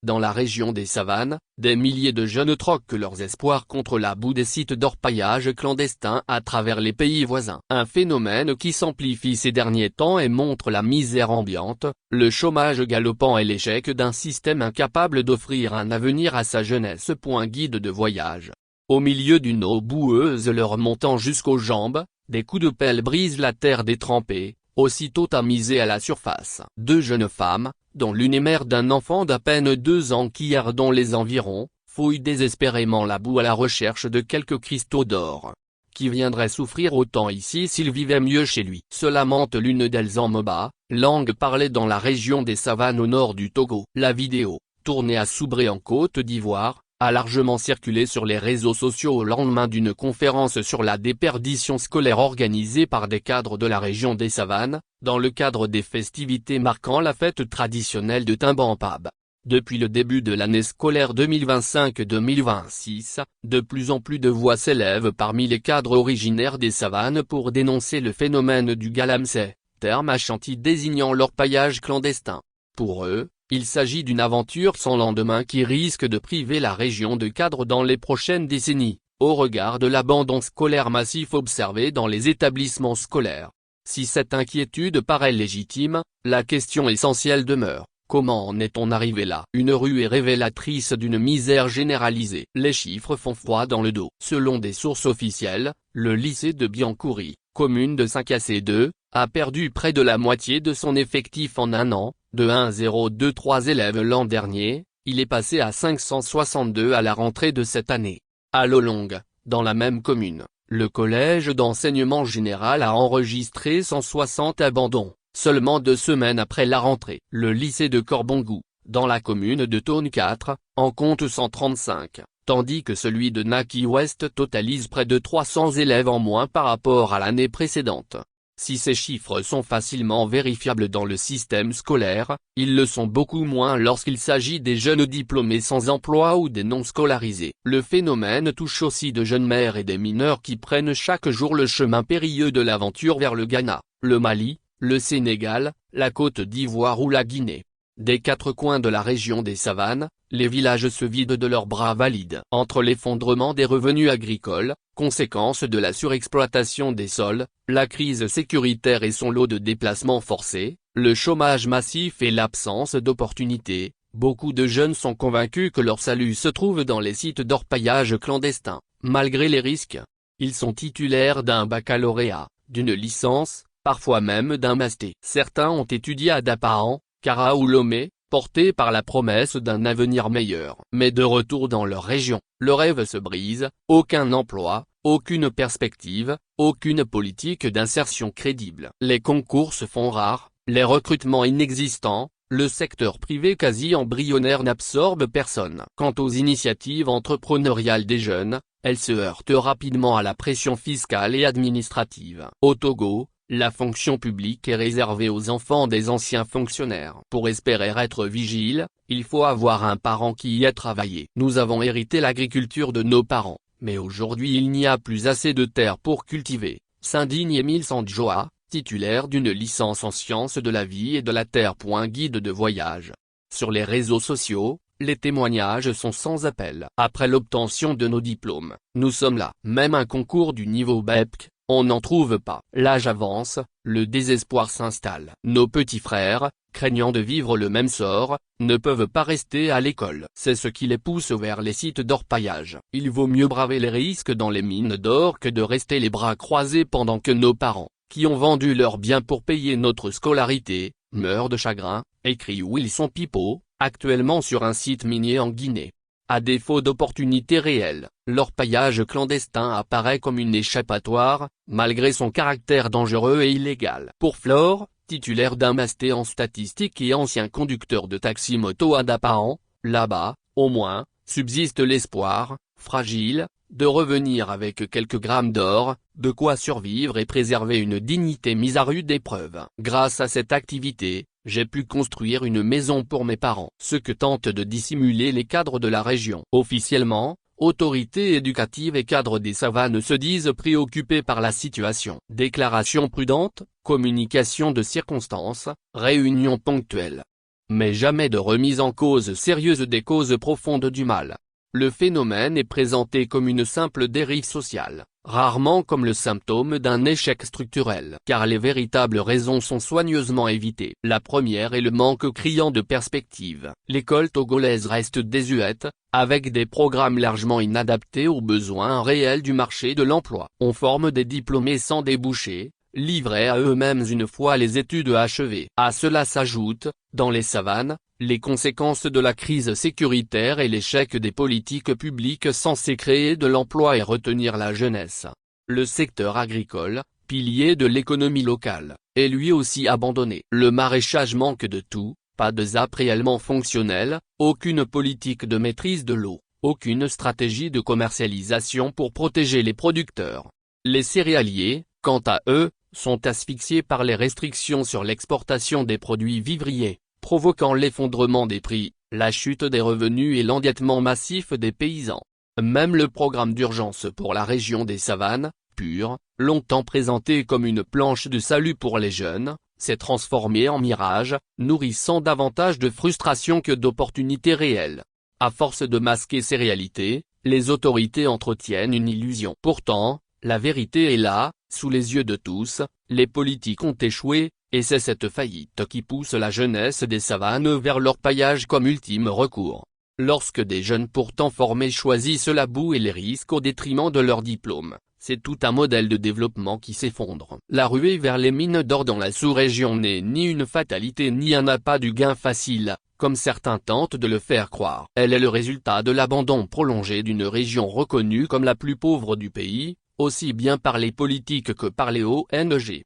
Dans la région des savanes, des milliers de jeunes troquent leurs espoirs contre la boue des sites d'orpaillage clandestins à travers les pays voisins. Un phénomène qui s'amplifie ces derniers temps et montre la misère ambiante, le chômage galopant et l'échec d'un système incapable d'offrir un avenir à sa jeunesse. Guide de voyage. Au milieu d'une eau boueuse leur montant jusqu'aux jambes, des coups de pelle brisent la terre détrempée, aussitôt tamisée à la surface. Deux jeunes femmes, dont l'une est mère d'un enfant d'à peine 2 ans qui erre dans les environs, fouillent désespérément la boue à la recherche de quelques cristaux d'or. Qui viendrait souffrir autant ici s'il vivait mieux chez lui? Se lamente l'une d'elles en Moba, langue parlée dans la région des savanes au nord du Togo. La vidéo, tournée à Soubré en Côte d'Ivoire, a largement circulé sur les réseaux sociaux au lendemain d'une conférence sur la déperdition scolaire organisée par des cadres de la région des savanes, dans le cadre des festivités marquant la fête traditionnelle de Timbampab. Depuis le début de l'année scolaire 2025-2026, de plus en plus de voix s'élèvent parmi les cadres originaires des savanes pour dénoncer le phénomène du galamsey, terme Ashanti désignant l'orpaillage clandestin. Pour eux, il s'agit d'une aventure sans lendemain qui risque de priver la région de cadres dans les prochaines décennies, au regard de l'abandon scolaire massif observé dans les établissements scolaires. Si cette inquiétude paraît légitime, la question essentielle demeure: comment en est-on arrivé là? Une rue est révélatrice d'une misère généralisée. Les chiffres font froid dans le dos. Selon des sources officielles, le lycée de Biancouri, commune de Saint-Cassé-2, a perdu près de la moitié de son effectif en un an. De 1023 élèves l'an dernier, il est passé à 562 à la rentrée de cette année. À Lolong, dans la même commune, le collège d'enseignement général a enregistré 160 abandons, seulement 2 semaines après la rentrée. Le lycée de Korbongou, dans la commune de Tone 4, en compte 135, tandis que celui de Naki Ouest totalise près de 300 élèves en moins par rapport à l'année précédente. Si ces chiffres sont facilement vérifiables dans le système scolaire, ils le sont beaucoup moins lorsqu'il s'agit des jeunes diplômés sans emploi ou des non scolarisés. Le phénomène touche aussi de jeunes mères et des mineurs qui prennent chaque jour le chemin périlleux de l'aventure vers le Ghana, le Mali, le Sénégal, la Côte d'Ivoire ou la Guinée. Des 4 coins de la région des savanes, les villages se vident de leurs bras valides. Entre l'effondrement des revenus agricoles, conséquence de la surexploitation des sols, la crise sécuritaire et son lot de déplacements forcés, le chômage massif et l'absence d'opportunités, beaucoup de jeunes sont convaincus que leur salut se trouve dans les sites d'orpaillage clandestins. Malgré les risques, ils sont titulaires d'un baccalauréat, d'une licence, parfois même d'un master. Certains ont étudié à Dapahan, Kara ou Lomé, portés par la promesse d'un avenir meilleur. Mais de retour dans leur région, le rêve se brise, aucun emploi, aucune perspective, aucune politique d'insertion crédible. Les concours se font rares, les recrutements inexistants, le secteur privé quasi embryonnaire n'absorbe personne. Quant aux initiatives entrepreneuriales des jeunes, elles se heurtent rapidement à la pression fiscale et administrative. Au Togo, la fonction publique est réservée aux enfants des anciens fonctionnaires. Pour espérer être vigile, il faut avoir un parent qui y a travaillé. Nous avons hérité l'agriculture de nos parents, mais aujourd'hui il n'y a plus assez de terre pour cultiver, s'indigne Émile Sandjoa, titulaire d'une licence en sciences de la vie et de la terre. Guide de voyage. Sur les réseaux sociaux, les témoignages sont sans appel. Après l'obtention de nos diplômes, nous sommes là. Même un concours du niveau BEPC, on n'en trouve pas. L'âge avance, le désespoir s'installe. Nos petits frères, craignant de vivre le même sort, ne peuvent pas rester à l'école. C'est ce qui les pousse vers les sites d'orpaillage. Il vaut mieux braver les risques dans les mines d'or que de rester les bras croisés pendant que nos parents, qui ont vendu leurs biens pour payer notre scolarité, meurent de chagrin, écrit Wilson Pipo, actuellement sur un site minier en Guinée. À défaut d'opportunités réelles, l'orpaillage clandestin apparaît comme une échappatoire, malgré son caractère dangereux et illégal. Pour Flore, titulaire d'un master en statistique et ancien conducteur de taxi-moto à Dapahan, là-bas, au moins, subsiste l'espoir, fragile, de revenir avec quelques grammes d'or, de quoi survivre et préserver une dignité mise à rude épreuve. Grâce à cette activité, j'ai pu construire une maison pour mes parents. Ce que tentent de dissimuler les cadres de la région. Officiellement, autorités éducatives et cadres des savanes se disent préoccupés par la situation. Déclaration prudente, communication de circonstances, réunion ponctuelle. mais jamais de remise en cause sérieuse des causes profondes du mal. Le phénomène est présenté comme une simple dérive sociale, rarement comme le symptôme d'un échec structurel. Car les véritables raisons sont soigneusement évitées. La première est le manque criant de perspective. L'école togolaise reste désuète, avec des programmes largement inadaptés aux besoins réels du marché de l'emploi. On forme des diplômés sans débouchés, livrés à eux-mêmes une fois les études achevées. À cela s'ajoutent, dans les savanes, les conséquences de la crise sécuritaire et l'échec des politiques publiques censées créer de l'emploi et retenir la jeunesse. Le secteur agricole, pilier de l'économie locale, est lui aussi abandonné. Le maraîchage manque de tout, pas de ZAP réellement fonctionnel, aucune politique de maîtrise de l'eau, aucune stratégie de commercialisation pour protéger les producteurs. Les céréaliers, quant à eux, sont asphyxiés par les restrictions sur l'exportation des produits vivriers, provoquant l'effondrement des prix, la chute des revenus et l'endettement massif des paysans. Même le programme d'urgence pour la région des savanes, PUR, longtemps présenté comme une planche de salut pour les jeunes, s'est transformé en mirage, nourrissant davantage de frustration que d'opportunités réelles. À force de masquer ces réalités, les autorités entretiennent une illusion. Pourtant, la vérité est là, sous les yeux de tous, les politiques ont échoué, et c'est cette faillite qui pousse la jeunesse des savanes vers l'orpaillage comme ultime recours. Lorsque des jeunes pourtant formés choisissent la boue et les risques au détriment de leur diplôme, c'est tout un modèle de développement qui s'effondre. La ruée vers les mines d'or dans la sous-région n'est ni une fatalité ni un appât du gain facile, comme certains tentent de le faire croire. Elle est le résultat de l'abandon prolongé d'une région reconnue comme la plus pauvre du pays, aussi bien par les politiques que par les ONG.